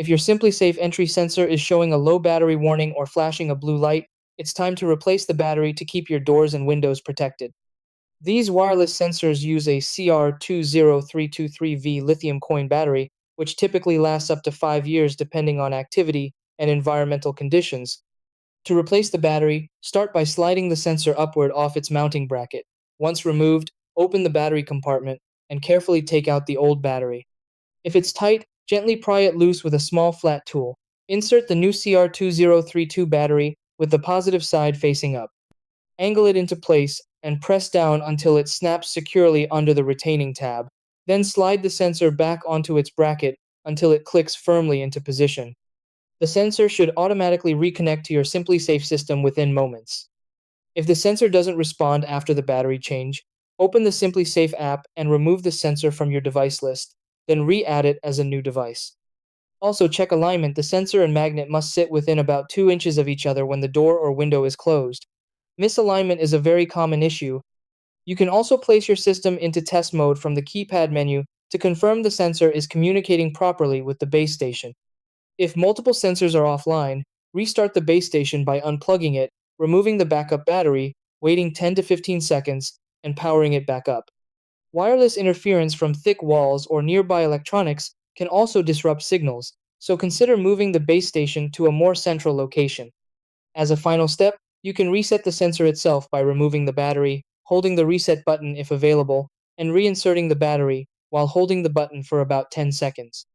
If your SimpliSafe entry sensor is showing a low battery warning or flashing a blue light, it's time to replace the battery to keep your doors and windows protected. These wireless sensors use a CR20323V lithium coin battery, which typically lasts up to 5 years depending on activity and environmental conditions. To replace the battery, start by sliding the sensor upward off its mounting bracket. Once removed, open the battery compartment and carefully take out the old battery. If it's tight, gently pry it loose with a small flat tool. Insert the new CR2032 battery with the positive side facing up. Angle it into place and press down until it snaps securely under the retaining tab. Then slide the sensor back onto its bracket until it clicks firmly into position. The sensor should automatically reconnect to your SimpliSafe system within moments. If the sensor doesn't respond after the battery change, open the SimpliSafe app and remove the sensor from your device list, then re-add it as a new device. Also check alignment. The sensor and magnet must sit within about 2 inches of each other when the door or window is closed. Misalignment is a very common issue. You can also place your system into test mode from the keypad menu to confirm the sensor is communicating properly with the base station. If multiple sensors are offline, restart the base station by unplugging it, removing the backup battery, waiting 10 to 15 seconds, and powering it back up. Wireless interference from thick walls or nearby electronics can also disrupt signals, so consider moving the base station to a more central location. As a final step, you can reset the sensor itself by removing the battery, holding the reset button if available, and reinserting the battery while holding the button for about 10 seconds.